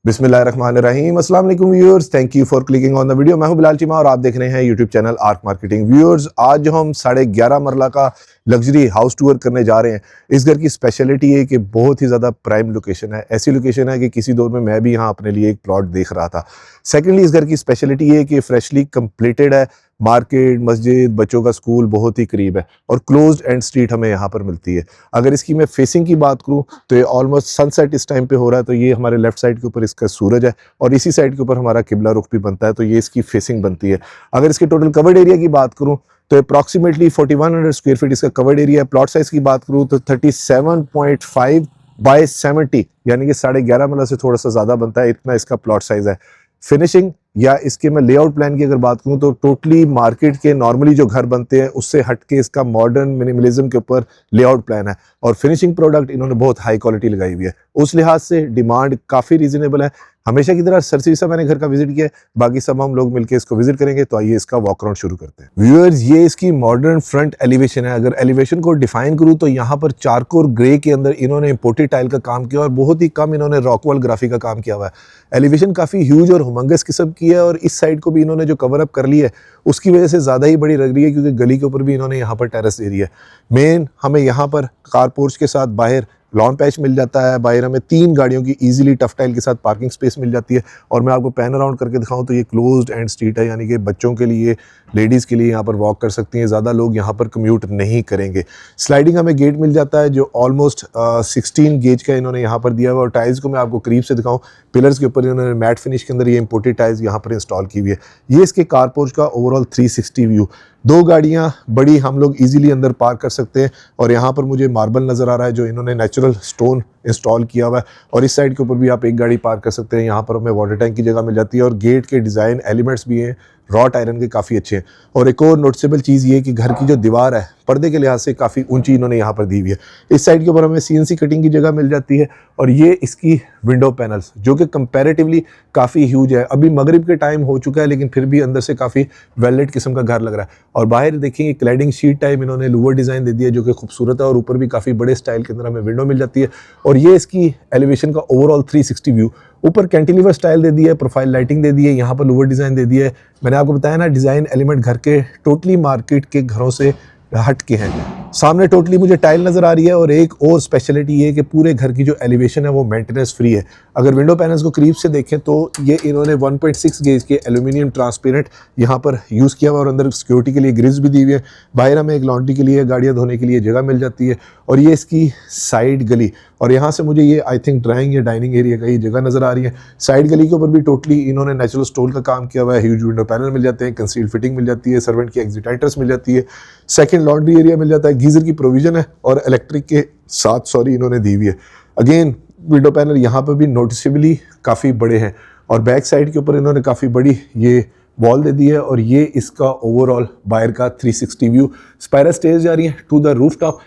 बिस्मिल्लाहिर्रहमानिर्रहीम। अस्सलाम वालेकुम viewers, thank you for clicking on the video. मैं हूं बिलाल चीमा और आप देख रहे हैं YouTube channel arc marketing. Viewers, आज जो हम 11.5 मरला का लग्जरी हाउस टूर करने जा रहे हैं, इस घर की स्पेशलिटी है कि बहुत ही ज़्यादा प्राइम लोकेशन है। ऐसी लोकेशन है कि किसी दौर में मैं भी यहाँ अपने लिए एक प्लॉट देख रहा था। सेकेंडली, इस घर की स्पेशलिटी है कि फ्रेशली कंप्लीटेड है। मार्केट, मस्जिद, बच्चों का स्कूल बहुत ही करीब है और क्लोज्ड एंड स्ट्रीट हमें यहाँ पर मिलती है। अगर इसकी मैं फेसिंग की बात करूँ तो ये ऑलमोस्ट सनसेट इस टाइम पे हो रहा है, तो ये हमारे लेफ्ट साइड के ऊपर इसका सूरज है और इसी साइड के ऊपर हमारा किबला रुख भी बनता है, तो ये इसकी फेसिंग बनती है। अगर इसके टोटल कवर्ड एरिया की बात करूँ तो अप्रॉक्सीमेटली 4100 स्क्वायर फीट इसका कवर्ड एरिया है। प्लॉट साइज की बात करूँ तो 37.5 बाय 70 यानी कि 11.5 मरला से थोड़ा सा ज़्यादा बनता है, इतना इसका प्लॉट साइज है। फिनिशिंग या इसके मैं लेआउट प्लान की अगर बात करूं तो टोटली मार्केट के नॉर्मली जो घर बनते हैं उससे हटके इसका मॉडर्न मिनिमलिज्म के ऊपर लेआउट प्लान है और फिनिशिंग प्रोडक्ट इन्होंने बहुत हाई क्वालिटी लगाई हुई है। उस लिहाज से डिमांड काफ़ी रीजनेबल है। हमेशा की तरह सरसी सा मैंने घर का विजिट किया है, बाकी सब हम लोग मिलकर इसको विजिट करेंगे। तो आइए इसका वॉक अराउंड शुरू करते हैं। व्यूअर्स, ये इसकी मॉडर्न फ्रंट एलिवेशन है। अगर एलिवेशन को डिफाइन करूं तो यहाँ पर चारकोर ग्रे के अंदर इन्होंने इंपोर्टेड टाइल का काम किया और बहुत ही कम इन्होंने रॉकवॉल ग्राफी का काम किया हुआ है। एलिवेशन काफ़ी ह्यूज और हुमंगस किस्म की है और इस साइड को भी इन्होंने जो कवर अप कर ली है उसकी वजह से ज़्यादा ही बड़ी लग रही है, क्योंकि गली के ऊपर भी इन्होंने यहाँ पर टेरेस दे दी है। मेन हमें यहाँ पर कार पोर्च के साथ बाहर लॉन पैच मिल जाता है। बाहर हमें 3 गाड़ियों की इजीली टफ टाइल के साथ पार्किंग स्पेस मिल जाती है। और मैं आपको पैन अराउंड करके दिखाऊं तो ये क्लोज्ड एंड स्ट्रीट है, यानी कि बच्चों के लिए, लेडीज़ के लिए यहाँ पर वॉक कर सकती हैं। ज़्यादा लोग यहाँ पर कम्यूट नहीं करेंगे। स्लाइडिंग हमें गेट मिल जाता है जो ऑलमोस्ट 16 गेज का इन्होंने यहाँ पर दिया हुआ। और टाइल्स को मैं आपको करीब से दिखाऊँ, पिलर्स के ऊपर इन्होंने मैट फिनिश के अंदर ये इंपोर्टेड टाइल्स यहाँ पर इंस्टॉल की हुई है। ये इसके कार पोर्च का ओवरऑल 360 व्यू। 2 गाड़ियाँ बड़ी हम लोग इजीली अंदर पार्क कर सकते हैं। और यहाँ पर मुझे मार्बल नज़र आ रहा है जो इन्होंने नेचुरल स्टोन इंस्टॉल किया हुआ है। और इस साइड के ऊपर भी आप एक गाड़ी पार्क कर सकते हैं। यहाँ पर हमें वाटर टैंक की जगह मिल जाती है और गेट के डिज़ाइन एलिमेंट्स भी हैं रॉट आयरन के, काफ़ी अच्छे हैं। और एक और नोटिसेबल चीज़ ये कि घर की जो दीवार है पर्दे के लिहाज से काफ़ी ऊंची इन्होंने यहाँ पर दी हुई है। इस साइड के ऊपर हमें CNC कटिंग की जगह मिल जाती है। और ये इसकी विंडो पैनल्स जो कि कंपैरेटिवली काफ़ी ह्यूज है। अभी मगरिब के टाइम हो चुका है लेकिन फिर भी अंदर से काफ़ी वेलवेट किस्म का घर लग रहा है। और बाहर देखिए क्लैडिंग शीट टाइप इन्होंने लूवर डिज़ाइन दे दिया है जो कि खूबसूरत है। और ऊपर भी काफ़ी बड़े स्टाइल के अंदर हमें विंडो मिल जाती है। और ये इसकी एलिवेशन का ओवरऑल 360 व्यू। ऊपर कैंटिलीवर स्टाइल दे दिया है, प्रोफाइल लाइटिंग दे दी है, यहाँ पर लूवर डिज़ाइन दे दिया है। मैंने आपको बताया ना, डिज़ाइन एलिमेंट घर के टोटली मार्केट के घरों से हट के हैं। सामने टोटली मुझे टाइल नज़र आ रही है। और एक और स्पेशलिटी ये कि पूरे घर की जो एलिवेशन है वो मेंटेनेंस फ्री है। अगर विंडो पैनल्स को करीब से देखें तो ये इन्होंने 1.6 गेज के एल्यूमिनियम ट्रांसपेरेंट यहाँ पर यूज़ किया हुआ और अंदर सिक्योरिटी के लिए ग्रिल्स भी दी हुई है। बाहर हमें एक लॉन्ड्री के लिए, गाड़ियाँ धोने के लिए जगह मिल जाती है। और ये इसकी साइड गली, और यहाँ से मुझे ये आई थिंक ड्राइंग या डाइनिंग एरिया का ये जगह नज़र आ रही है। साइड गली के ऊपर भी टोटली इन्होंने नेचुरल स्टोन का काम किया हुआ है। ह्यूज विंडो पैनल मिल जाते हैं, कंसील्ड फिटिंग मिल जाती है, सर्वेंट की एग्जिटाइटर्स मिल जाती है, सेकंड लॉन्ड्री एरिया मिल जाता है, गीज़र की प्रोविजन है और इलेक्ट्रिक के साथ इन्होंने दी हुई है। अगेन विंडो पैनल यहाँ पर भी नोटिसेबली काफ़ी बड़े हैं। और बैक साइड के ऊपर इन्होंने काफ़ी बड़ी ये वॉल दे दी है। और ये इसका ओवरऑल बाहर का 360 व्यू। स्पाइरल स्टेज जा रही है to the roof top.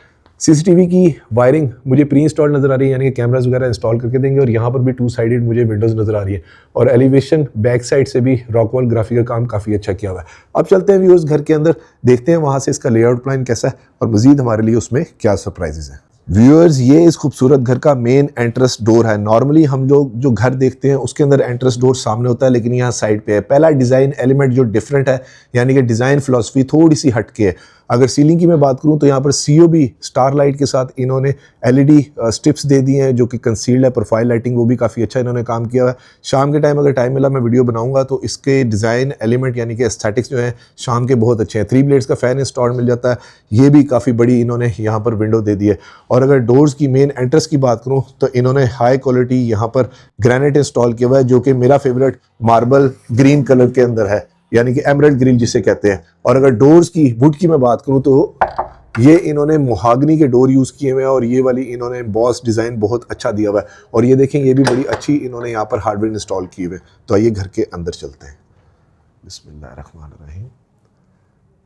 CCTV की वायरिंग मुझे प्री इंस्टॉल नज़र आ रही है, यानी कि कैमरास वगैरह इंस्टॉल करके देंगे। और यहाँ पर भी 2 साइडेड मुझे विंडोज़ नज़र आ रही है। और एलिवेशन बैक साइड से भी रॉकवॉल ग्राफी का काम काफ़ी अच्छा किया हुआ है। अब चलते हैं व्यूअर्स घर के अंदर, देखते हैं वहाँ से इसका लेआउट प्लान कैसा है और मज़ीद हमारे लिए उसमें क्या सरप्राइजेज हैं। व्यूअर्स, ये इस खूबसूरत घर का मेन एंट्रेंस डोर है। नॉर्मली हम लोग जो घर देखते हैं उसके अंदर एंट्रेंस डोर सामने होता है, लेकिन यहाँ साइड पे है। पहला डिज़ाइन एलिमेंट जो डिफरेंट है, यानी कि डिज़ाइन फिलॉसफी थोड़ी सी हटके है। अगर सीलिंग की मैं बात करूं तो यहाँ पर COB स्टार लाइट के साथ इन्होंने LED स्ट्रिप्स दे दी हैं जो कि कंसील्ड है। प्रोफाइल लाइटिंग वो भी काफ़ी अच्छा इन्होंने काम किया है। शाम के टाइम अगर टाइम मिला मैं वीडियो बनाऊंगा तो इसके डिज़ाइन एलिमेंट यानी कि एस्थेटिक्स जो हैं शाम के बहुत अच्छे हैं। 3 ब्लेड्स का फ़ैन इंस्टॉल मिल जाता है। ये भी काफ़ी बड़ी इन्होंने यहाँ पर विंडो दे दी है। और अगर डोर्स की मेन एंट्रेंस की बात करूँ तो इन्होंने हाई क्वालिटी यहाँ पर ग्रेनाइट इंस्टॉल किया हुआ है जो कि मेरा फेवरेट मार्बल ग्रीन कलर के अंदर है, यानी कि एमराल्ड ग्रिल जिसे कहते हैं। और अगर डोर्स की वुड की मैं बात करूं तो ये इन्होंने मुहागनी के डोर यूज़ किए हुए हैं और ये वाली इन्होंने बॉस डिज़ाइन बहुत अच्छा दिया हुआ है। और ये देखें, ये भी बड़ी अच्छी इन्होंने यहाँ पर हार्डवेयर इंस्टॉल किए हुए। तो आइए घर के अंदर चलते हैं। बिस्मिल्लाहिर्रहमानिर्रहीम।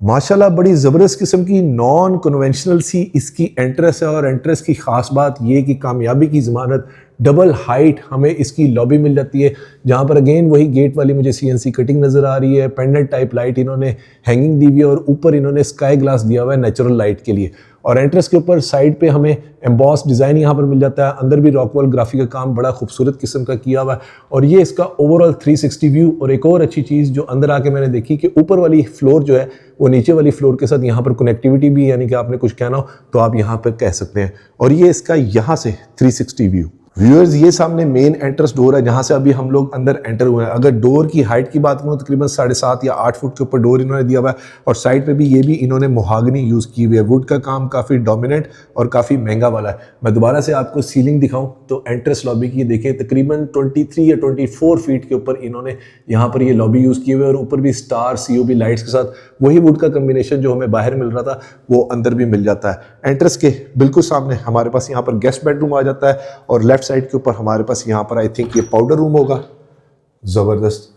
माशाल्लाह बड़ी ज़बरदस्त किस्म की नॉन कन्वेंशनल सी इसकी एंट्रेंस है। और एंट्रेंस की ख़ास बात ये कि कामयाबी की ज़मानत डबल हाइट हमें इसकी लॉबी मिल जाती है, जहाँ पर अगेन वही गेट वाली मुझे CNC कटिंग नज़र आ रही है। पेंडेंट टाइप लाइट इन्होंने हैंगिंग दी हुई है और ऊपर इन्होंने स्काई ग्लास दिया हुआ है नेचुरल लाइट के लिए। और एंट्रेंस के ऊपर साइड पे हमें एम्बॉस डिज़ाइन यहाँ पर मिल जाता है। अंदर भी रॉकवॉल ग्राफिक का काम बड़ा खूबसूरत किस्म का किया हुआ है और ये इसका ओवरऑल 360 व्यू। और एक और अच्छी चीज़ जो अंदर आके मैंने देखी कि ऊपर वाली फ्लोर जो है वो नीचे वाली फ्लोर के साथ यहाँ पर कनेक्टिविटी भी, यानी कि आपने कुछ कहना हो तो आप यहाँ पर कह सकते हैं। और ये इसका यहाँ से 360 व्यू। व्यूअर्स, ये सामने मेन एंट्रेंस डोर है जहां से अभी हम लोग अंदर एंटर हुए हैं। अगर डोर की हाइट की बात करूं तो तकरीबन 7.5 या 8 फुट के ऊपर डोर इन्होंने दिया हुआ है और साइड पे भी ये भी इन्होंने मोहागनी यूज़ की हुई है। वुड का काम काफ़ी डोमिनेंट और काफ़ी महंगा वाला है। मैं दोबारा से आपको सीलिंग दिखाऊं तो एंट्रेंस लॉबी की देखें, तकरीबन 23 या 24 फीट के ऊपर इन्होंने यहाँ पर ये लॉबी यूज़ की हुई है और ऊपर भी स्टार COB लाइट्स के साथ वही वुड का कम्बिनेशन जो हमें बाहर मिल रहा था वो अंदर भी मिल जाता है। एंट्रेंस के बिल्कुल सामने हमारे पास यहाँ पर गेस्ट बेडरूम आ जाता है और लेफ्ट साइड के ऊपर हमारे पास यहाँ पर आई थिंक ये पाउडर रूम होगा। ज़बरदस्त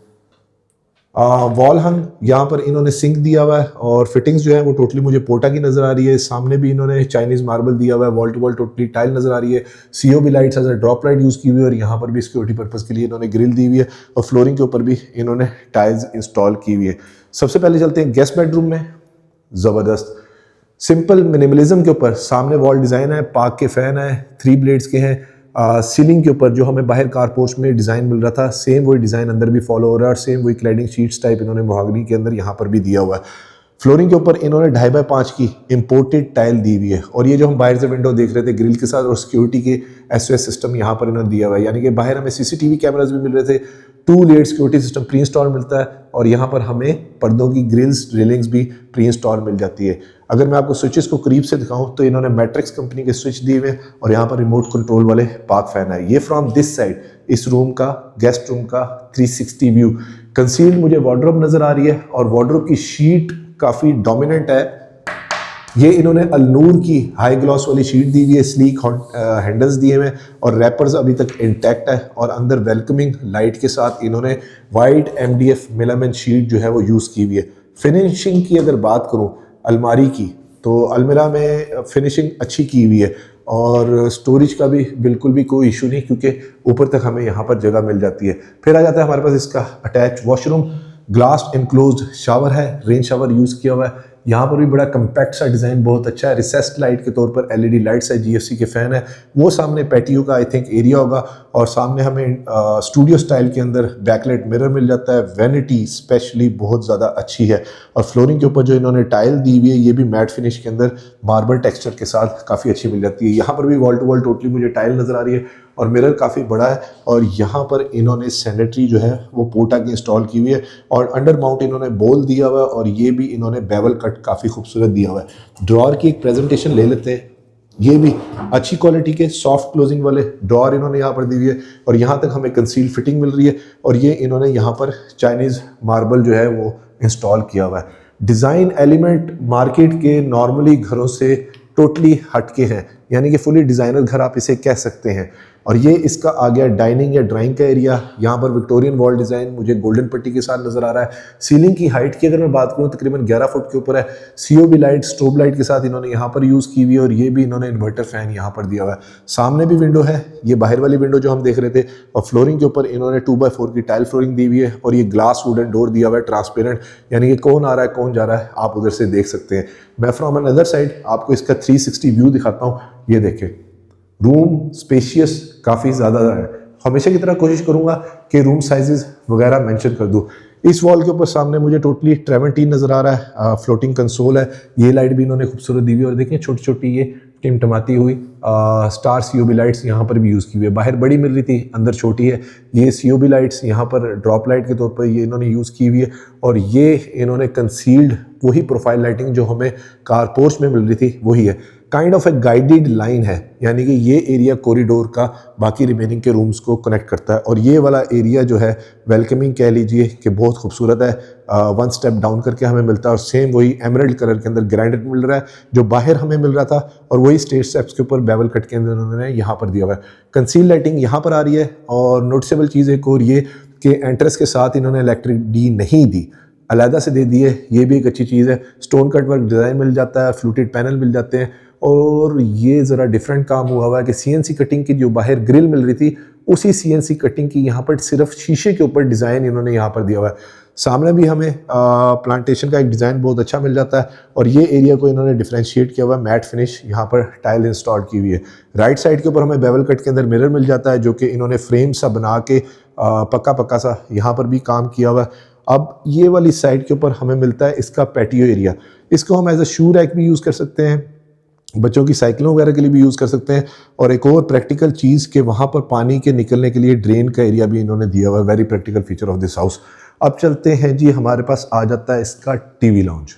वॉल हंग, यहाँ पर इन्होंने सिंक दिया हुआ है और फिटिंग्स जो है वो टोटली मुझे पोटा की नज़र आ रही है। सामने भी इन्होंने चाइनीज़ मार्बल दिया हुआ है, wall to wall totally tile नज़र आ रही है। COB lights as a drop light use की हुई है और यहाँ पर भी सिक्योरिटी पर्पज़ के लिए इन्होंने ग्रिल दी हुई है और फ्लोरिंग के ऊपर भी इन्होंने टाइल्स इंस्टॉल की हुई है। सबसे पहले चलते हैं गेस्ट बेडरूम में। ज़बरदस्त सिंपल मिनिमलिज्म के ऊपर सामने वॉल डिज़ाइन है, पार्क के फ़ैन है, 3 ब्लेड्स के हैं। सीलिंग के ऊपर जो हमें बाहर कारपोर्च में डिज़ाइन मिल रहा था सेम वही डिज़ाइन अंदर भी फॉलो हो रहा है और सेम वही क्लैडिंग शीट्स टाइप इन्होंने मोहागनी के अंदर यहाँ पर भी दिया हुआ है। फ्लोरिंग के ऊपर इन्होंने 2.5x5 की इंपोर्टेड टाइल दी हुई है और ये जो हम बाहर से विंडो देख रहे थे ग्रिल के साथ और सिक्योरिटी के SOS सिस्टम यहाँ पर इन्होंने दिया हुआ है, यानी कि बाहर हमें CCTV कैमराज भी मिल रहे थे। 2 layer security system pre install मिलता है और यहाँ पर हमें पर्दों की ग्रिल्स ड्रिलिंग्स भी प्री इंस्टॉल मिल जाती है। अगर मैं आपको स्विचेस को करीब से दिखाऊं तो इन्होंने मैट्रिक्स कंपनी के स्विच दिए हुए और यहाँ पर रिमोट कंट्रोल वाले पार्क फैन है। ये फ्रॉम दिस साइड इस रूम का गेस्ट रूम का 360 व्यू। कंसील्ड मुझे वार्डरोब नजर आ रही है और वार्डरोब की शीट काफ़ी डोमिनेंट है। ये इन्होंने अलनूर की हाई ग्लॉस वाली शीट दी हुई है, स्लीक हैंडल्स दिए हुए और रैपर्स अभी तक इंटैक्ट है और अंदर वेलकमिंग लाइट के साथ इन्होंने वाइट MDF मेलामिन शीट जो है वो यूज़ की हुई है। फिनिशिंग की अगर बात करूँ अलमारी की तो अलमीरा में फिनिशिंग अच्छी की हुई है और स्टोरेज का भी बिल्कुल भी कोई इशू नहीं क्योंकि ऊपर तक हमें यहाँ पर जगह मिल जाती है। फिर आ जाता है हमारे पास इसका attach washroom, glass enclosed shower है, रेन शावर यूज़ किया हुआ है। यहाँ पर भी बड़ा कम्पैक्ट सा डिज़ाइन बहुत अच्छा है। रिसेस्ड लाइट के तौर पर LED लाइट्स है, GFC के फ़ैन है। वो सामने पैटियो का आई थिंक एरिया होगा और सामने हमें स्टूडियो स्टाइल के अंदर बैकलाइट मिरर मिल जाता है। वैनिटी स्पेशली बहुत ज़्यादा अच्छी है और फ्लोरिंग के ऊपर जो इन्होंने टाइल दी हुई है ये भी मैट फिनिश के अंदर मार्बल टेक्सचर के साथ काफ़ी अच्छी मिल जाती है। यहाँ पर भी वॉल टू वॉल टोटली मुझे टाइल नज़र आ रही है और मिरर काफ़ी बड़ा है और यहाँ पर इन्होंने सैनिटरी जो है वो पोटा की इंस्टॉल की हुई है और अंडर माउंट इन्होंने बोल दिया हुआ है और ये भी इन्होंने बेवल कट काफ़ी खूबसूरत दिया हुआ है। ड्रॉर की एक प्रेजेंटेशन ले लेते हैं। ये भी अच्छी क्वालिटी के सॉफ्ट क्लोजिंग वाले ड्रॉर इन्होंने यहाँ पर दी हुई है और यहाँ तक हमें कंसील फिटिंग मिल रही है और ये इन्होंने यहाँ पर चाइनीज़ मार्बल जो है वो इंस्टॉल किया हुआ है। डिज़ाइन एलिमेंट मार्केट के नॉर्मली घरों से टोटली हटके हैं, यानी कि फुली डिज़ाइनर घर आप इसे कह सकते हैं। और ये इसका आ गया डाइनिंग या ड्राइंग का एरिया। यहाँ पर विक्टोरियन वॉल डिज़ाइन मुझे गोल्डन पट्टी के साथ नज़र आ रहा है। सीलिंग की हाइट की अगर मैं बात करूँ तकरीबन 11 फुट के ऊपर है। COB लाइट स्ट्रोब लाइट के साथ इन्होंने यहाँ पर यूज़ की हुई है और ये भी इन्होंने इन्वर्टर फैन यहाँ पर दिया हुआ है। सामने भी विंडो है, ये बाहर वाली विंडो जो हम देख रहे थे और फ्लोरिंग के ऊपर इन्होंने 2x4 की टाइल फ्लोरिंग दी हुई है और ये ग्लास वुडन डोर दिया हुआ है ट्रांसपेरेंट, यानी कि कौन आ रहा है कौन जा रहा है आप उधर से देख सकते हैं। मैं फ्रॉम अनदर साइड आपको इसका 360 व्यू दिखाता हूँ। ये देखें, रूम स्पेशियस काफ़ी ज़्यादा है। हमेशा की तरह कोशिश करूँगा कि रूम साइजेस वगैरह मेंशन कर दूँ। इस वॉल के ऊपर सामने मुझे टोटली ट्रेवेंटीन नज़र आ रहा है। फ्लोटिंग कंसोल है, ये लाइट भी इन्होंने खूबसूरत दी हुई है और देखिए छोटी छोटी ये टिमटमाती हुई स्टार COB लाइट्स यहाँ पर भी यूज़ की हुई है। बाहर बड़ी मिल रही थी, अंदर छोटी है। ये COB लाइट्स यहाँ पर ड्रॉप लाइट के तौर पर ये इन्होंने यूज़ की हुई है और ये इन्होंने कंसील्ड वही प्रोफाइल लाइटिंग जो हमें कारपोर्च में मिल रही थी वही है। Kind of A guided line है, यानी कि ये एरिया कॉरिडोर का बाकी रिमेनिंग के रूम्स को कनेक्ट करता है और ये वाला एरिया जो है वेलकमिंग कह लीजिए कि बहुत खूबसूरत है। 1 स्टेप डाउन करके हमें मिलता है और सेम वही एमरल्ड कलर के अंदर ग्रेनाइट मिल रहा है जो बाहर हमें मिल रहा था और वही स्टेट स्टेप्स के ऊपर बेवल कट के अंदर उन्होंने यहाँ पर दिया हुआ है। कंसील लाइटिंग यहाँ पर आ रही है और नोटिसेबल चीज़ एक और ये कि एंट्रेंस के साथ इन्होंने इलेक्ट्रिक डी नहीं दी, अलहदा से दे दी है। ये भी एक अच्छी चीज़ है। स्टोन कट वर्क डिज़ाइन मिल जाता है, फ्लूटेड पैनल मिल जाते हैं और ये ज़रा डिफरेंट काम हुआ है कि CNC कटिंग की जो बाहर ग्रिल मिल रही थी उसी CNC कटिंग की यहाँ पर सिर्फ शीशे के ऊपर डिज़ाइन इन्होंने यहाँ पर दिया हुआ है। सामने भी हमें प्लांटेशन का एक डिज़ाइन बहुत अच्छा मिल जाता है और ये एरिया को इन्होंने डिफरेंशिएट किया हुआ है, मैट फिनिश यहाँ पर टाइल इंस्टॉल की हुई है। राइट साइड के ऊपर हमें बेवल कट के अंदर मिरर मिल जाता है जो कि इन्होंने फ्रेम सा बना के पक्का पक्का सा यहाँ पर भी काम किया हुआ है। अब ये वाली साइड के ऊपर हमें मिलता है इसका पैटियो एरिया। इसको हम एज अ शू रैक भी यूज़ कर सकते हैं, बच्चों की साइकिलों वगैरह के लिए भी यूज़ कर सकते हैं। और एक और प्रैक्टिकल चीज़ कि वहाँ पर पानी के निकलने के लिए ड्रेन का एरिया भी इन्होंने दिया हुआ है। Very practical feature of this house. अब चलते हैं जी, हमारे पास आ जाता है इसका टीवी लाउंज।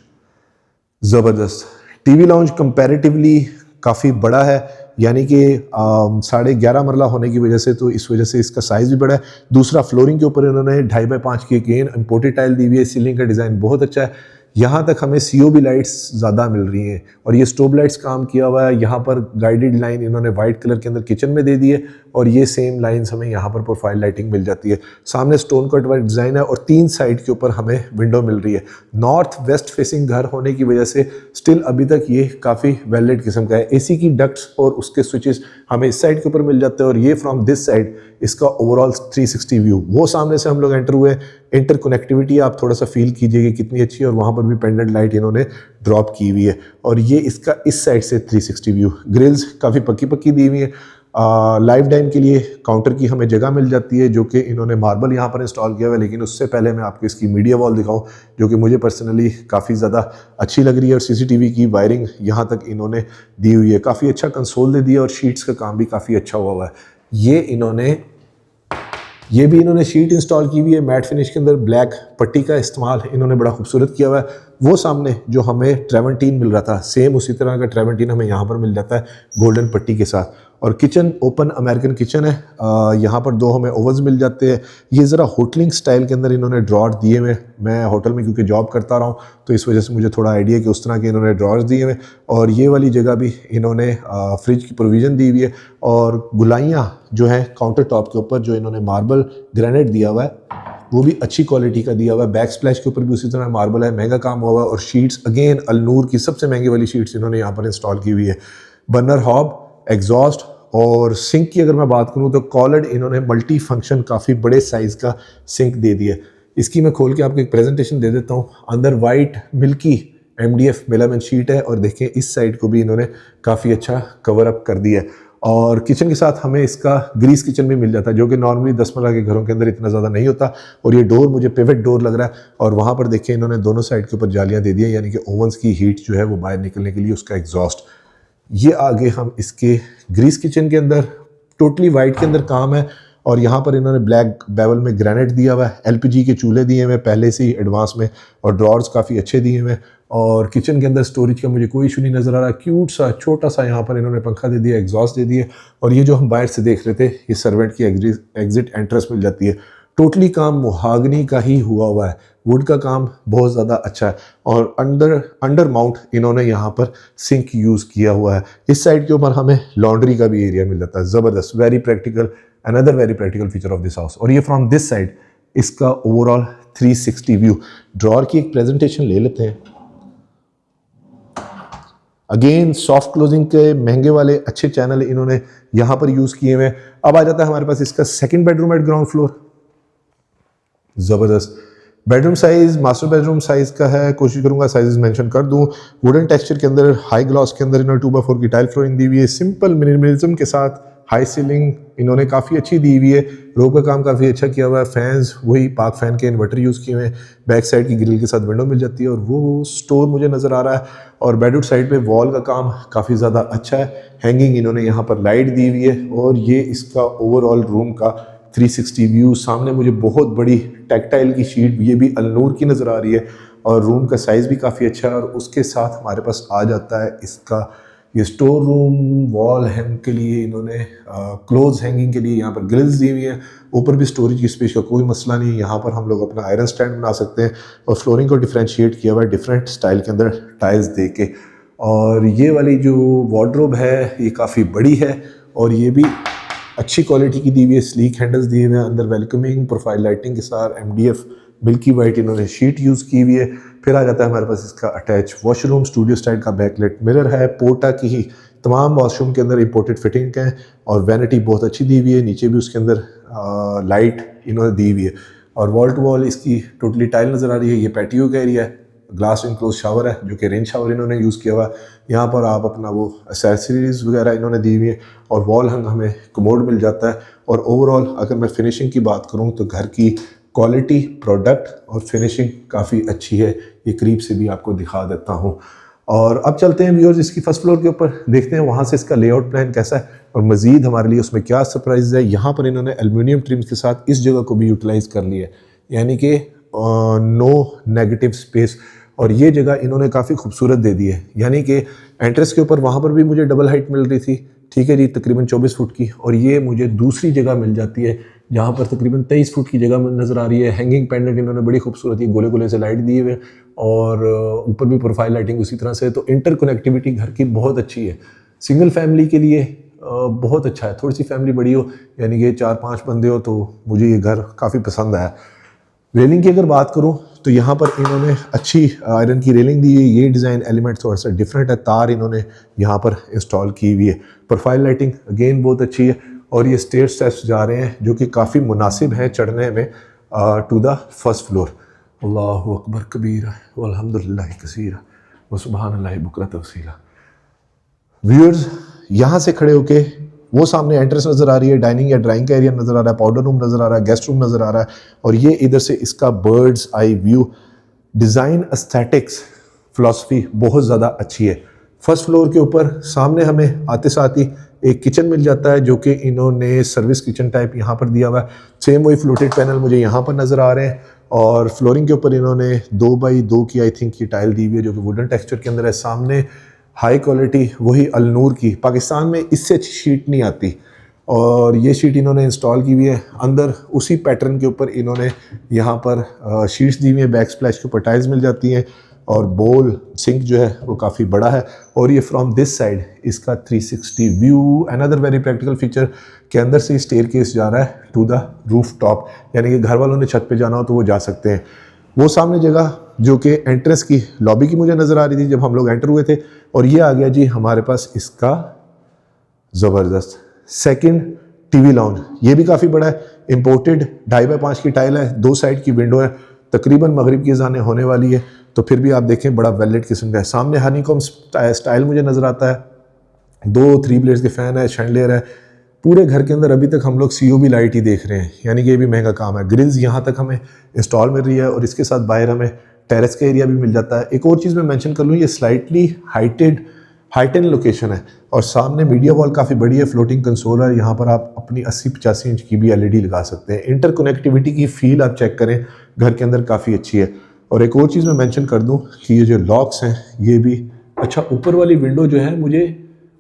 ज़बरदस्त टीवी लाउंज कंपैरेटिवली काफ़ी बड़ा है, यानी कि 11.5 मरला होने की वजह से, तो इस वजह से इसका साइज़ भी बड़ा है। दूसरा, फ्लोरिंग के ऊपर इन्होंने 2.5 बाई 5 की अगेन इम्पोर्टेड टाइल दी हुई है। सीलिंग का डिज़ाइन बहुत अच्छा है। यहाँ तक हमें COB लाइट्स ज़्यादा मिल रही हैं और ये स्टोब लाइट्स काम किया हुआ है। यहाँ पर गाइडेड लाइन इन्होंने वाइट कलर के अंदर किचन में दे दी है और ये सेम लाइंस हमें यहाँ पर प्रोफाइल लाइटिंग मिल जाती है। सामने स्टोन कट वर्क डिज़ाइन है और 3 साइड के ऊपर हमें विंडो मिल रही है। नॉर्थ वेस्ट फेसिंग घर होने की वजह से स्टिल अभी तक ये काफ़ी वेल लेट किस्म का है। AC की डक्ट्स और उसके स्विचेस हमें इस साइड के ऊपर मिल जाते हैं और ये फ्रॉम दिस साइड इसका ओवरऑल 360 व्यू। वो सामने से हम लोग एंटर हुए, इंटर कनेक्टिविटी आप थोड़ा सा फील कीजिएगा कितनी अच्छी है। और वहाँ पर भी पेंडेंट लाइट इन्होंने ड्रॉप की हुई है और ये इसका इस साइड से 360 व्यू। ग्रिल्स काफ़ी पक्की पक्की दी हुई है। लाइव डाइन के लिए काउंटर की हमें जगह मिल जाती है जो कि इन्होंने मार्बल यहाँ पर इंस्टॉल किया हुआ है। लेकिन उससे पहले मैं आपको इसकी मीडिया वॉल दिखाऊं जो कि मुझे पर्सनली काफ़ी ज़्यादा अच्छी लग रही है। और CCTV की वायरिंग यहाँ तक इन्होंने दी हुई है। काफ़ी अच्छा कंसोल दे दिया और शीट्स का काम भी काफ़ी अच्छा हुआ है। ये भी इन्होंने शीट इंस्टॉल की हुई है मैट फिनिश के अंदर। ब्लैक पट्टी का इस्तेमाल इन्होंने बड़ा खूबसूरत किया हुआ है। वो सामने जो हमें ट्रेवेंटीन मिल रहा था, सेम उसी तरह का ट्रेवेंटीन हमें यहाँ पर मिल जाता है गोल्डन पट्टी के साथ। और किचन ओपन अमेरिकन किचन है। यहाँ पर 2 हमें ओवन्स मिल जाते हैं। ये ज़रा होटलिंग स्टाइल के अंदर इन्होंने ड्रॉर दिए हुए। मैं होटल में क्योंकि जॉब करता रहा हूँ तो इस वजह से मुझे थोड़ा आइडिया है कि उस तरह के इन्होंने ड्रॉर्स दिए हुए। और ये वाली जगह भी इन्होंने फ्रिज की प्रोविज़न दी हुई है। और गुलाइयाँ जो है काउंटर टॉप के ऊपर जो इन्होंने मार्बल ग्रेनाइट दिया हुआ है वो भी अच्छी क्वालिटी का दिया हुआ है। बैक स्प्लैश के ऊपर भी उसी तरह मार्बल है, महंगा काम हुआ है। और शीट्स अगेन अलनूर की सबसे महंगी वाली शीट्स इन्होंने यहाँ पर इंस्टॉल की हुई है। बर्नर हॉब, एग्जॉस्ट और सिंक की अगर मैं बात करूँ तो कॉलर्ड इन्होंने मल्टी फंक्शन काफ़ी बड़े साइज़ का सिंक दे दिया। इसकी मैं खोल के आपको एक प्रेजेंटेशन दे देता हूँ। अंदर white milky MDF melamine sheet है और देखें इस साइड को भी इन्होंने काफ़ी अच्छा कवर अप कर दिया है। और किचन के साथ हमें इसका ग्रीस किचन भी मिल जाता है जो कि नॉर्मली 10 मरला के घरों के अंदर इतना ज़्यादा नहीं होता। और ये डोर मुझे पिवट डोर लग रहा है। और वहाँ पर देखिए इन्होंने दोनों साइड के ऊपर जालियाँ दे दी हैं, यानी कि ओवंस की हीट जो है वो बाहर निकलने के लिए उसका एग्जॉस्ट। ये आगे हम इसके ग्रीस किचन के अंदर टोटली वाइट के अंदर काम है। और यहाँ पर इन्होंने ब्लैक बेवल में ग्रेनाइट दिया हुआ है। LPG के चूल्हे दिए हुए पहले से ही एडवांस में और ड्रॉर्स काफ़ी अच्छे दिए हुए। और किचन के अंदर स्टोरेज का मुझे कोई इशू नहीं नज़र आ रहा। क्यूट सा छोटा सा यहाँ पर इन्होंने पंखा दे दिया, एग्जॉस्ट दे दिए। और ये जो हम बाहर से देख रहे थे ये सर्वेंट की एग्जिट एंट्रेंस मिल जाती है। टोटली काम मुहागनी का ही हुआ है। वुड का काम बहुत ज़्यादा अच्छा है। और अंडर माउंट इन्होंने यहाँ पर सिंक यूज़ किया हुआ है। इस साइड के ऊपर हमें लॉन्ड्री का भी एरिया मिल जाता है। ज़बरदस्त, very practical, another very practical feature of this house. और ये फ्रॉम दिस साइड इसका ओवरऑल 360 व्यू। ड्रॉर की एक प्रेजेंटेशन ले लेते हैं। अगेन सॉफ्ट क्लोजिंग के महंगे वाले अच्छे चैनल इन्होंने यहाँ पर यूज़ किए हुए। अब आ जाता है हमारे पास इसका second bedroom at ground floor. ज़बरदस्त bedroom size master bedroom size का है। कोशिश करूंगा साइजेस मेंशन कर दूं। वुडन टेक्सचर के अंदर हाई ग्लॉस के अंदर इन्होंने 2x4 की टाइल फ्लोरिंग दी हुई है। सिंपल मिनिमलिज्म के साथ हाई सीलिंग इन्होंने काफ़ी अच्छी दी हुई है। रो का काम काफ़ी अच्छा किया हुआ है। फैंस वही पाक फैन के इन्वर्टर यूज़ किए हुए हैं। बैक साइड की ग्रिल के साथ विंडो मिल जाती है और वो स्टोर मुझे नज़र आ रहा है। और बेडरूम साइड पे वॉल का काम काफ़ी ज़्यादा अच्छा है। हैंगिंग इन्होंने यहाँ पर लाइट दी हुई है। और ये इसका ओवरऑल रूम का 360 व्यू। सामने मुझे बहुत बड़ी टैक्टाइल की शीट ये भी अलनूर की नज़र आ रही है। और रूम का साइज़ भी काफ़ी अच्छा है। और उसके साथ हमारे पास आ जाता है इसका ये स्टोर रूम। वॉल हैंग के लिए इन्होंने क्लोज हैंगिंग के लिए यहाँ पर ग्रिल्स दी हुई हैं। ऊपर भी स्टोरेज की स्पेस का कोई मसला नहीं है। यहाँ पर हम लोग अपना आयरन स्टैंड बना सकते हैं। और फ्लोरिंग को डिफ्रेंशिएट किया हुआ है डिफरेंट स्टाइल के अंदर टाइल्स दे के। और ये वाली जो वार्डरोब है ये काफ़ी बड़ी है और ये भी अच्छी क्वालिटी की दी हुई है। स्लीक हैंडल्स दिए हुए हैं। अंदर वेलकमिंग प्रोफाइल लाइटिंग के साथ MDF मिल्की वाइट इन्होंने शीट यूज़ की हुई है। फिर आ जाता है हमारे पास इसका अटैच वॉशरूम, स्टूडियो स्टाइल का बैकलाइट मिरर है। पोर्टा की ही तमाम वॉशरूम के अंदर इंपोर्टेड फिटिंग है और वैनिटी बहुत अच्छी दी हुई है। नीचे भी उसके अंदर लाइट इन्होंने दी हुई है और वॉल टू वॉल इसकी टोटली टाइल नज़र आ रही है। ये पैटियो का एरिया है, ग्लास इनक्लोज शावर है जो कि रेन शावर इन्होंने यूज़ किया हुआ है। यहाँ पर आप अपना वो एक्सेसरीज वगैरह इन्होंने दी हुई है और वॉल हंग हमें कमोड मिल जाता है। और ओवरऑल अगर मैं फिनिशिंग की बात करूँ तो घर की क्वालिटी, प्रोडक्ट और फिनिशिंग काफ़ी अच्छी है। ये करीब से भी आपको दिखा देता हूँ। और अब चलते हैं व्यूअर्स इसकी फर्स्ट फ्लोर के ऊपर, देखते हैं वहाँ से इसका लेआउट प्लान कैसा है और मज़ीद हमारे लिए उसमें क्या सरप्राइज है। यहाँ पर इन्होंने एल्युमिनियम ट्रिम्स के साथ इस जगह को भी यूटिलाइज़ कर लिया है, यानी कि नो नेगेटिव स्पेस। और ये जगह इन्होंने काफ़ी खूबसूरत दे दी है, यानी कि एंट्रेंस के ऊपर वहाँ पर भी मुझे डबल हाइट मिल रही थी, ठीक है जी, तकरीबन 24 फुट की, और ये मुझे दूसरी जगह मिल जाती है जहाँ पर तकरीबन 23 फुट की जगह नज़र आ रही है। हैंगिंग पेंडेंट इन्होंने बड़ी खूबसूरत गोले गोले से लाइट दिए हुए और ऊपर भी प्रोफाइल लाइटिंग उसी तरह से। तो इंटर कनेक्टिविटी घर की बहुत अच्छी है, सिंगल फैमिली के लिए बहुत अच्छा है। थोड़ी सी फैमिली बड़ी हो, यानी कि 4-5 बंदे हो, तो मुझे ये घर काफ़ी पसंद आया। रेलिंग की अगर बात करूं तो यहाँ पर इन्होंने अच्छी आयरन की रेलिंग दी है। ये डिज़ाइन एलिमेंट थोड़ा सा डिफरेंट है, तार इन्होंने यहाँ पर इंस्टॉल की हुई है। प्रोफाइल लाइटिंग अगेन बहुत अच्छी है और ये स्टेयर स्टेप्स जा रहे हैं जो कि काफ़ी मुनासिब हैं चढ़ने में टू द फर्स्ट फ्लोर। अल्लाहु अकबर कबीरा वल्हम्दुलिल्लाह कसीरा व सुब्हानल्लाहि बुकरत वसीला। व्यूअर्स यहाँ से खड़े होके वो सामने एंट्रेंस नज़र आ रही है, डाइनिंग या ड्राइंग का एरिया नज़र आ रहा है, पाउडर रूम नज़र आ रहा है, गेस्ट रूम नज़र आ रहा है और ये इधर से इसका birds eye view. Design aesthetics philosophy बहुत ज़्यादा अच्छी है। फर्स्ट फ्लोर के ऊपर सामने हमें आते साथ ही एक किचन मिल जाता है जो कि इन्होंने सर्विस किचन टाइप यहाँ पर दिया हुआ है। सेम वही फ्लोटेड पैनल मुझे यहाँ पर नज़र आ रहे हैं और फ्लोरिंग के ऊपर इन्होंने 2x2 की आई थिंक की टाइल दी हुई है जो कि वुडन टेक्सचर के अंदर है। सामने हाई क्वालिटी वही अलनूर की, पाकिस्तान में इससे अच्छी शीट नहीं आती और ये शीट इन्होंने इंस्टॉल की हुई है। अंदर उसी पैटर्न के ऊपर इन्होंने यहाँ पर शीट्स दी हुई हैं, बैक स्प्लैश के ऊपर टाइल्स मिल जाती हैं और बोल सिंक जो है वो काफ़ी बड़ा है। और ये फ्रॉम दिस साइड इसका 360 view. Another very practical feature के अंदर से स्टेयर केस जा रहा है टू द रूफ टॉप, यानी कि घर वालों ने छत पे जाना हो तो वो जा सकते हैं। वो सामने जगह जो कि एंट्रेंस की लॉबी की मुझे नज़र आ रही थी जब हम लोग एंटर हुए थे। और ये आ गया जी हमारे पास इसका ज़बरदस्त सेकंड टीवी लाउंज। ये भी काफ़ी बड़ा है, इंपोर्टेड 2.5x5 की टाइल है, 2 साइड की विंडो है, तकरीबन मगरिब की अज़ानें होने वाली है तो फिर भी आप देखें बड़ा वेल्वेट किस्म का है। सामने हनीकॉम स्टाइल मुझे नज़र आता है, 2 3 ब्लेड्स के फ़ैन है, शैंडलियर है। पूरे घर के अंदर अभी तक हम लोग COB लाइट ही देख रहे हैं, यानी कि ये भी महंगा काम है। ग्रिल्स यहाँ तक हमें इंस्टॉल मिल रही है और इसके साथ बाहर हमें टेरेस का एरिया भी मिल जाता है। एक और चीज़ मैं मेंशन कर लूँ, ये स्लाइटली हाइटेन लोकेशन है और सामने मीडिया वॉल काफ़ी बड़ी है, फ्लोटिंग कंसोल है। यहाँ पर आप अपनी 80-85 इंच की भी LED लगा सकते हैं। इंटर कनेक्टिविटी की फील आप चेक करें, घर के अंदर काफ़ी अच्छी है। और एक और चीज़ मैं मेंशन कर दूं कि ये जो लॉक्स हैं ये भी अच्छा, ऊपर वाली विंडो जो है मुझे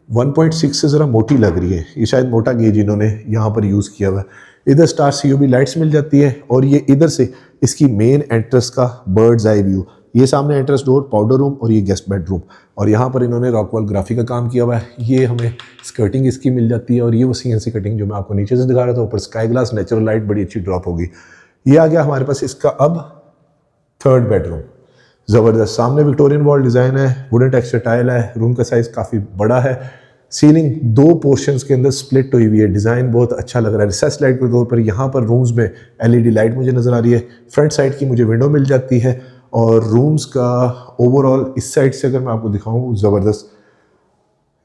1.6 से ज़रा मोटी लग रही है, ये शायद मोटा गेज इन्होंने यहाँ पर यूज़ किया हुआ है। इधर स्टार COB लाइट्स मिल जाती है और ये इधर से इसकी मेन एंट्रेंस का बर्ड्स आई व्यू। ये सामने एंट्रेंस डोर, पाउडर रूम और ये गेस्ट बेडरूम और यहाँ पर इन्होंने रॉकवॉल ग्राफिक का काम किया हुआ है। ये हमें स्कर्टिंग इसकी मिल जाती है और ये वो CNC कटिंग जो मैं आपको नीचे से दिखा रहा था, ऊपर स्काई ग्लास नेचुरल लाइट बड़ी अच्छी ड्रॉप होगी। ये आ गया हमारे पास इसका अब थर्ड बेडरूम। ज़बरदस्त, सामने विक्टोरियन वॉल डिज़ाइन है, वुडन टेक्सचर टाइल है, रूम का साइज़ काफ़ी बड़ा है। सीलिंग 2 पोर्शंस के अंदर स्प्लिट हुई हुई है, डिज़ाइन बहुत अच्छा लग रहा है। रिसेस लाइट के तौर पर यहाँ पर रूम्स में LED लाइट मुझे नज़र आ रही है। फ्रंट साइड की मुझे विंडो मिल जाती है और रूम्स का ओवरऑल इस साइड से अगर मैं आपको दिखाऊँ, ज़बरदस्त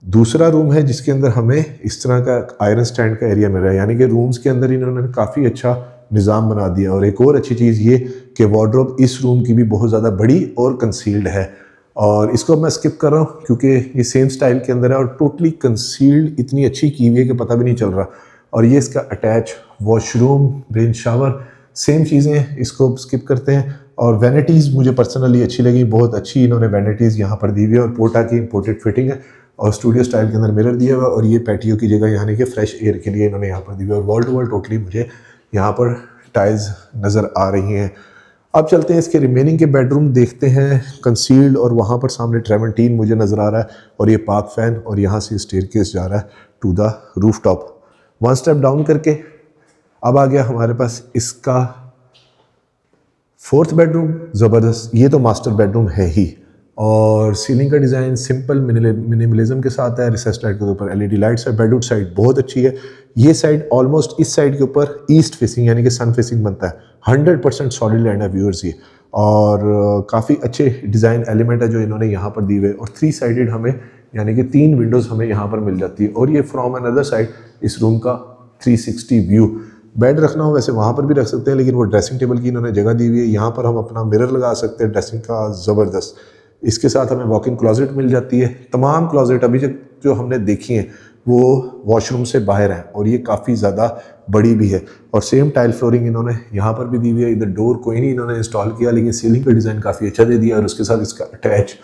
दूसरा रूम है जिसके अंदर हमें इस तरह का आयरन स्टैंड का एरिया मिल रहा है, यानी कि रूम्स के अंदर इन्होंने काफ़ी अच्छा निज़ाम बना दिया। और एक और अच्छी चीज़ ये कि वार्डरोब इस रूम की भी बहुत ज़्यादा बड़ी और कंसील्ड है और इसको मैं स्किप कर रहा हूँ क्योंकि ये सेम स्टाइल के अंदर है और टोटली कंसील्ड इतनी अच्छी की हुई है कि पता भी नहीं चल रहा। और ये इसका attach washroom, rain shower, same चीज़ें, इसको स्किप करते हैं। और वैनिटीज़ मुझे पर्सनली अच्छी लगी, बहुत अच्छी इन्होंने वैनिटीज़ यहाँ पर दी हुई है और पोर्टा की इंपोर्टेड फिटिंग है और स्टूडियो स्टाइल के अंदर मिरर दिया हुआ और ये पैटियो की जगह यानी कि फ्रेश एयर के लिए इन्होंने यहाँ पर दी हुई है। और वॉल टू वॉल टोटली मुझे यहाँ पर टाइल्स नज़र आ रही हैं। अब चलते हैं इसके रिमेनिंग के बेडरूम देखते हैं कंसील्ड और वहाँ पर सामने ट्रेवेंटीन मुझे नज़र आ रहा है और ये पार्क फैन और यहाँ से स्टेयरकेस जा रहा है to the roof top. 1 step down करके अब आ गया हमारे पास इसका फोर्थ बेडरूम ज़बरदस्त, ये तो मास्टर बेडरूम है ही। और सीलिंग का डिज़ाइन सिंपल मिनिमलिज्म के साथ है। रिसेस लाइट के ऊपर एलईडी लाइट्स है। बेडरूम साइड बहुत अच्छी है। ये साइड ऑलमोस्ट इस साइड के ऊपर ईस्ट फेसिंग यानी कि सन फेसिंग बनता है। 100% सॉलिड लैंड है व्यूअर्स ये। और काफ़ी अच्छे डिज़ाइन एलिमेंट है जो इन्होंने यहाँ पर दिए हुए। और 3 साइडेड हमें यानी कि 3 विंडोज़ हमें यहाँ पर मिल जाती है। और ये फ्रॉम अनदर साइड इस रूम का 360 व्यू। बेड रखना हो वैसे वहाँ पर भी रख सकते हैं, लेकिन वो ड्रेसिंग टेबल की इन्होंने जगह दी हुई है। यहाँ पर हम अपना मिरर लगा सकते हैं ड्रेसिंग का, ज़बरदस्त। इसके साथ हमें वॉक इन क्लोजेट मिल जाती है। तमाम क्लोजेट अभी तक जो हमने देखी हैं वो वॉशरूम से बाहर हैं और ये काफ़ी ज़्यादा बड़ी भी है। और सेम टाइल फ्लोरिंग इन्होंने यहाँ पर भी दी हुई है। इधर डोर कोई नहीं इन्होंने इंस्टॉल किया, लेकिन सीलिंग का डिज़ाइन काफ़ी अच्छा दे दिया। और उसके साथ इसका अटैच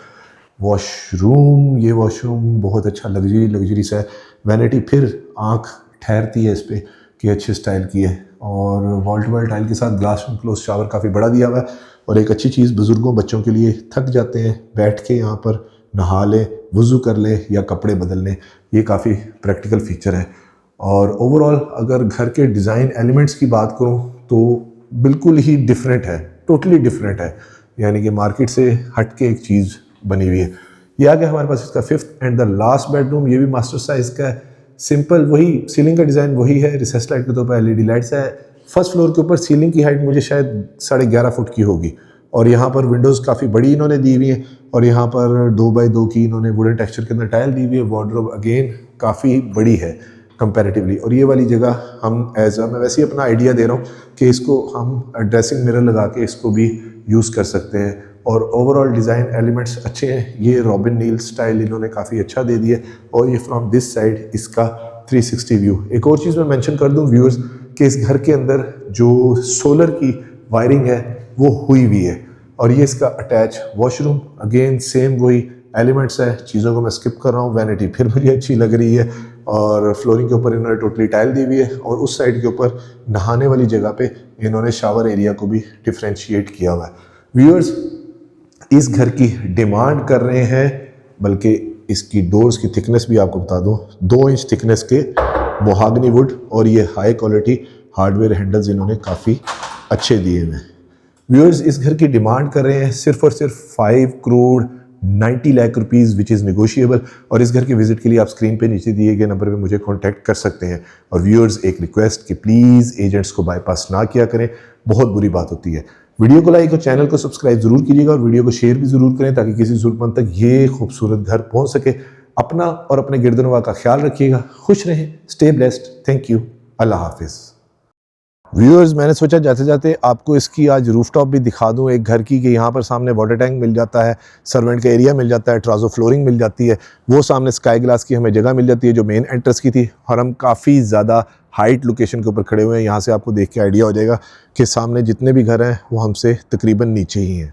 वॉशरूम, ये वॉशरूम बहुत अच्छा लग्जरी सा है। वैनिटी फिर आँख ठहरती है इस पर कि अच्छे स्टाइल की है। और वॉल टू वॉल टाइल के साथ ग्लास क्लोज शावर काफ़ी बड़ा दिया हुआ है। और एक अच्छी चीज़, बुज़ुर्गों बच्चों के लिए थक जाते हैं बैठ के यहाँ पर नहा लें, वज़ू कर ले या कपड़े बदल लें, ये काफ़ी प्रैक्टिकल फीचर है। और ओवरऑल अगर घर के डिज़ाइन एलिमेंट्स की बात करूँ तो बिल्कुल ही डिफरेंट है, टोटली डिफरेंट है। यानी कि मार्केट से हट के एक चीज़ बनी हुई है। ये आ गया हमारे पास इसका fifth and the last bedroom. ये भी मास्टर साइज़ का है। सिंपल वही सीलिंग का डिज़ाइन वही है। रिसेस लाइट के तौर पर एलईडी लाइट्स है। फर्स्ट फ्लोर के ऊपर सीलिंग की हाइट मुझे शायद 11.5 फुट की होगी। और यहाँ पर विंडोज़ काफ़ी बड़ी इन्होंने दी हुई हैं। और यहाँ पर 2x2 की इन्होंने वुडन टेक्सचर के अंदर टाइल दी हुई है। वार्डरोब अगेन काफ़ी बड़ी है कंपैरेटिवली। और ये वाली जगह हम मैं वैसे ही अपना आइडिया दे रहा हूँ कि इसको हम ड्रेसिंग मिरर लगा के इसको भी यूज़ कर सकते हैं। और ओवरऑल डिज़ाइन एलिमेंट्स अच्छे हैं। ये रॉबिन नील स्टाइल इन्होंने काफ़ी अच्छा दे दिया। और ये फ्रॉम दिस साइड इसका 360 व्यू। एक और चीज़ मैं मेंशन कर दूं व्यूअर्स कि इस घर के अंदर जो सोलर की वायरिंग है वो हुई हुई है। और ये इसका अटैच वॉशरूम, अगेन सेम वही एलिमेंट्स है। चीज़ों को मैं स्किप कर रहा हूँ। वैनिटी फिर मुझे अच्छी लग रही है। और फ्लोरिंग के ऊपर इन्होंने टोटली टाइल दी हुई है। और उस साइड के ऊपर नहाने वाली जगह पे इन्होंने शावर एरिया को भी डिफ्रेंशिएट किया हुआ है। व्यूअर्स इस घर की डिमांड कर रहे हैं, बल्कि इसकी डोर्स की थिकनेस भी आपको बता दूं, 2 इंच थिकनेस के मोहागनी वुड और ये हाई क्वालिटी हार्डवेयर हैंडल्स इन्होंने काफ़ी अच्छे दिए हुए हैं। व्यूअर्स इस घर की डिमांड कर रहे हैं सिर्फ और सिर्फ 5 crore 90 lakh rupees, which is negotiable. और इस घर की विजिट के लिए आप स्क्रीन पे नीचे दिए गए नंबर पे मुझे कांटेक्ट कर सकते हैं। और व्यूअर्स एक रिक्वेस्ट कि प्लीज़ एजेंट्स को बाईपास ना किया करें, बहुत बुरी बात होती है। वीडियो को लाइक और चैनल को सब्सक्राइब जरूर कीजिएगा और वीडियो को शेयर भी जरूर करें ताकि किसी ज़रूरतमंद तक ये खूबसूरत घर पहुंच सके। अपना और अपने गिरदनवा का ख्याल रखिएगा। खुश रहें, स्टे ब्लेस्ड। Thank you. अल्लाह हाफिज़। व्यूअर्स मैंने सोचा जाते जाते आपको इसकी आज रूफटॉप भी दिखा दूं एक घर की, कि यहाँ पर सामने वाटर टैंक मिल जाता है, सर्वेंट का एरिया मिल जाता है, ट्राजो फ्लोरिंग मिल जाती है, वो सामने स्काई ग्लास की हमें जगह मिल जाती है जो मेन एंट्रेंस की थी। और हम काफ़ी ज़्यादा हाइट लोकेशन के ऊपर खड़े हुए हैं। यहाँ से आपको देख के आइडिया हो जाएगा कि सामने जितने भी घर हैं वो हमसे तकरीबन नीचे ही हैं।